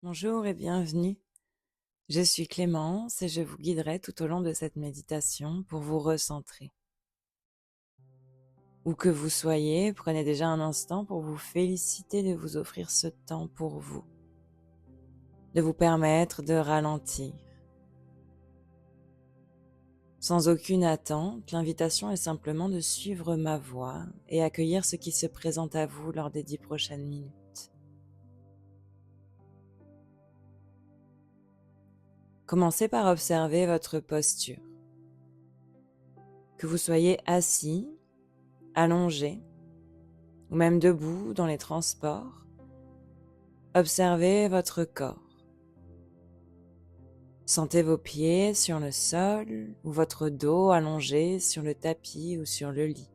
Bonjour et bienvenue. Je suis Clémence et je vous guiderai tout au long de cette méditation pour vous recentrer. Où que vous soyez, prenez déjà un instant pour vous féliciter de vous offrir ce temps pour vous, de vous permettre de ralentir. Sans aucune attente, l'invitation est simplement de suivre ma voix et accueillir ce qui se présente à vous lors des 10 prochaines minutes. Commencez par observer votre posture. Que vous soyez assis, allongé ou même debout dans les transports, observez votre corps. Sentez vos pieds sur le sol ou votre dos allongé sur le tapis ou sur le lit.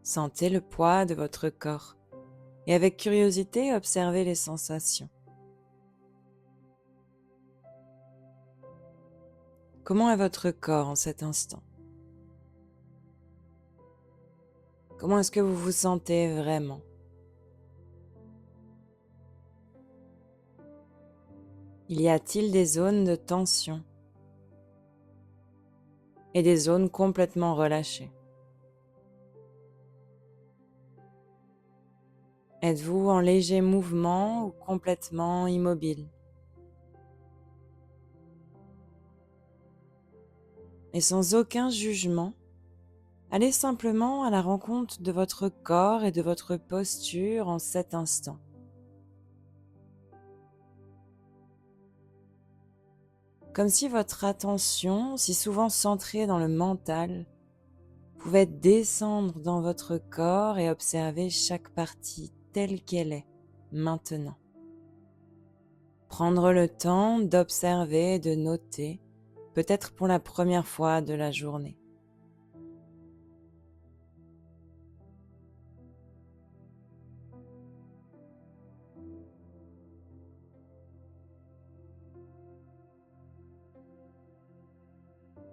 Sentez le poids de votre corps et avec curiosité, observez les sensations. Comment est votre corps en cet instant? Comment est-ce que vous vous sentez vraiment? Y a-t-il des zones de tension et des zones complètement relâchées? Êtes-vous en léger mouvement ou complètement immobile? Et sans aucun jugement, allez simplement à la rencontre de votre corps et de votre posture en cet instant. Comme si votre attention, si souvent centrée dans le mental, pouvait descendre dans votre corps et observer chaque partie telle qu'elle est maintenant. Prendre le temps d'observer et de noter, peut-être pour la première fois de la journée.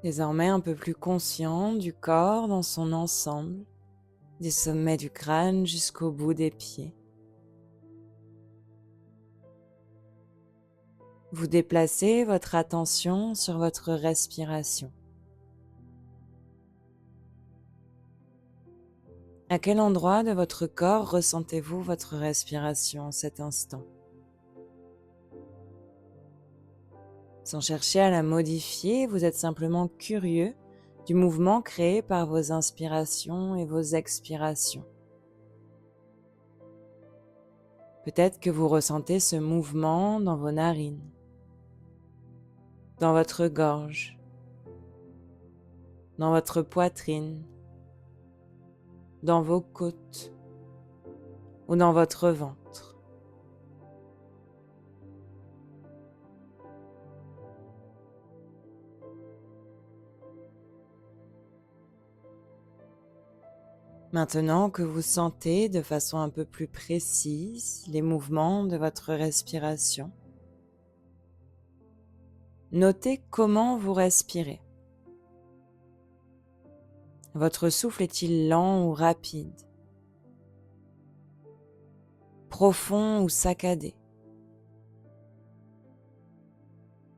Désormais un peu plus conscient du corps dans son ensemble, du sommet du crâne jusqu'au bout des pieds. Vous déplacez votre attention sur votre respiration. À quel endroit de votre corps ressentez-vous votre respiration en cet instant? Sans chercher à la modifier, vous êtes simplement curieux du mouvement créé par vos inspirations et vos expirations. Peut-être que vous ressentez ce mouvement dans vos narines, dans votre gorge, dans votre poitrine, dans vos côtes ou dans votre ventre. Maintenant que vous sentez de façon un peu plus précise les mouvements de votre respiration, notez comment vous respirez. Votre souffle est-il lent ou rapide? Profond ou saccadé?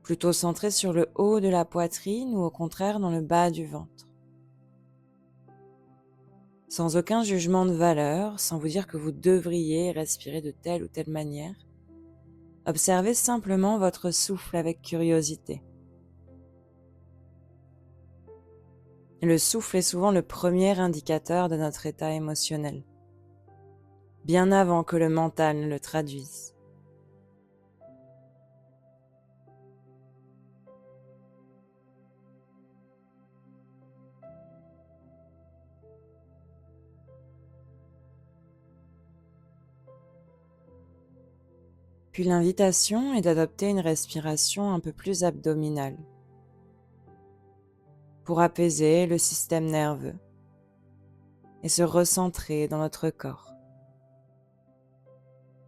Plutôt centré sur le haut de la poitrine ou au contraire dans le bas du ventre? Sans aucun jugement de valeur, sans vous dire que vous devriez respirer de telle ou telle manière, observez simplement votre souffle avec curiosité. Le souffle est souvent le premier indicateur de notre état émotionnel, bien avant que le mental ne le traduise. Puis l'invitation est d'adopter une respiration un peu plus abdominale pour apaiser le système nerveux et se recentrer dans notre corps.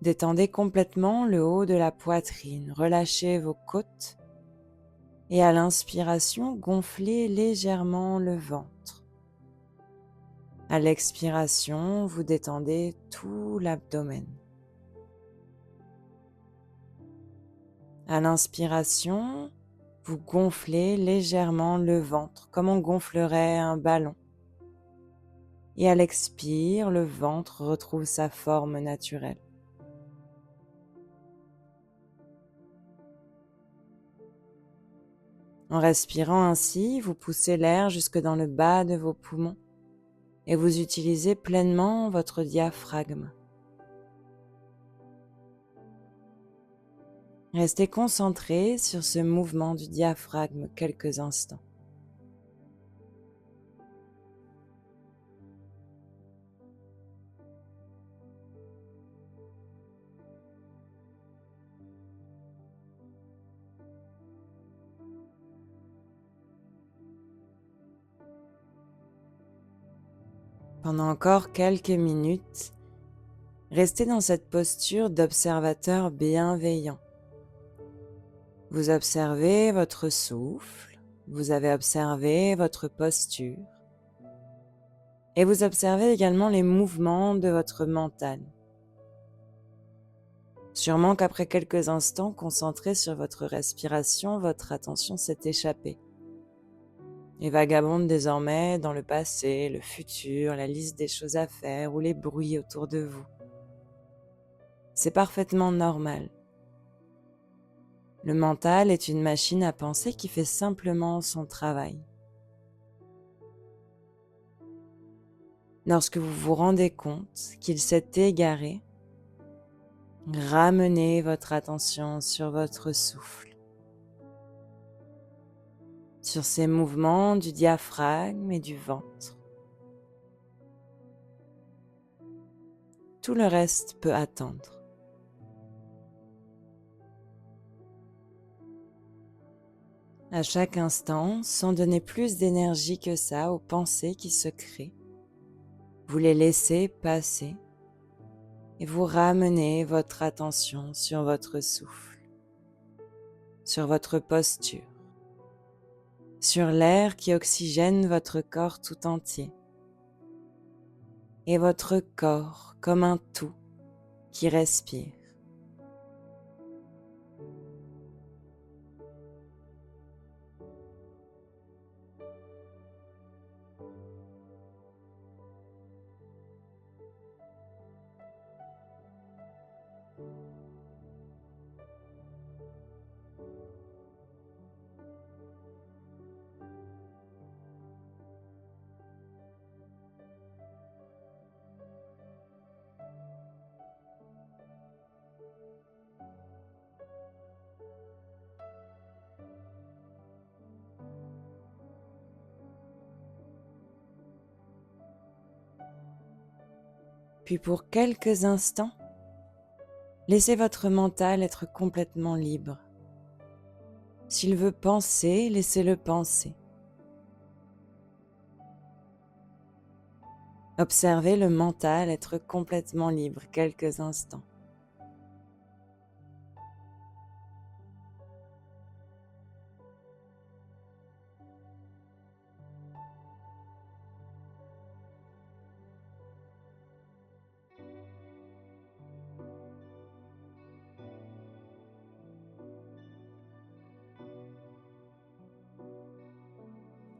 Détendez complètement le haut de la poitrine, relâchez vos côtes Et à l'inspiration, gonflez légèrement le ventre. À l'expiration, vous détendez tout l'abdomen. À l'inspiration, vous gonflez légèrement le ventre, comme on gonflerait un ballon. Et à l'expire, le ventre retrouve sa forme naturelle. En respirant ainsi, vous poussez l'air jusque dans le bas de vos poumons et vous utilisez pleinement votre diaphragme. Restez concentré sur ce mouvement du diaphragme quelques instants. Pendant encore quelques minutes, restez dans cette posture d'observateur bienveillant. Vous observez votre souffle, vous avez observé votre posture et vous observez également les mouvements de votre mental. Sûrement qu'après quelques instants concentrés sur votre respiration, votre attention s'est échappée et vagabonde désormais dans le passé, le futur, la liste des choses à faire ou les bruits autour de vous. C'est parfaitement normal. Le mental est une machine à penser qui fait simplement son travail. Lorsque vous vous rendez compte qu'il s'est égaré, ramenez votre attention sur votre souffle, sur ces mouvements du diaphragme et du ventre. Tout le reste peut attendre. À chaque instant, sans donner plus d'énergie que ça aux pensées qui se créent, vous les laissez passer et vous ramenez votre attention sur votre souffle, sur votre posture, sur l'air qui oxygène votre corps tout entier et votre corps comme un tout qui respire. Puis pour quelques instants, laissez votre mental être complètement libre. S'il veut penser, laissez-le penser. Observez le mental être complètement libre quelques instants.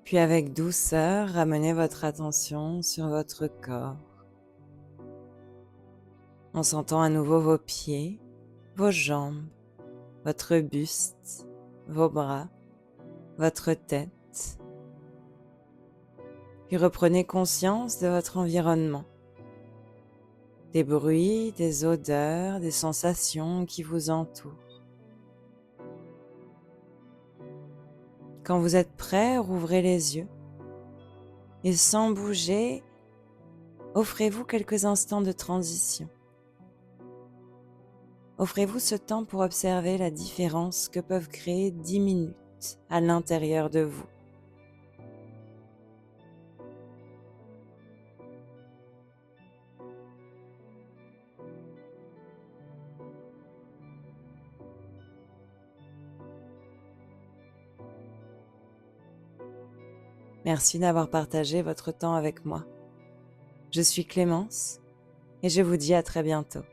Puis avec douceur, ramenez votre attention sur votre corps, en sentant à nouveau vos pieds, vos jambes, votre buste, vos bras, votre tête. Puis reprenez conscience de votre environnement, des bruits, des odeurs, des sensations qui vous entourent. Quand vous êtes prêt, rouvrez les yeux et sans bouger, offrez-vous quelques instants de transition. Offrez-vous ce temps pour observer la différence que peuvent créer 10 minutes à l'intérieur de vous. Merci d'avoir partagé votre temps avec moi. Je suis Clémence et je vous dis à très bientôt.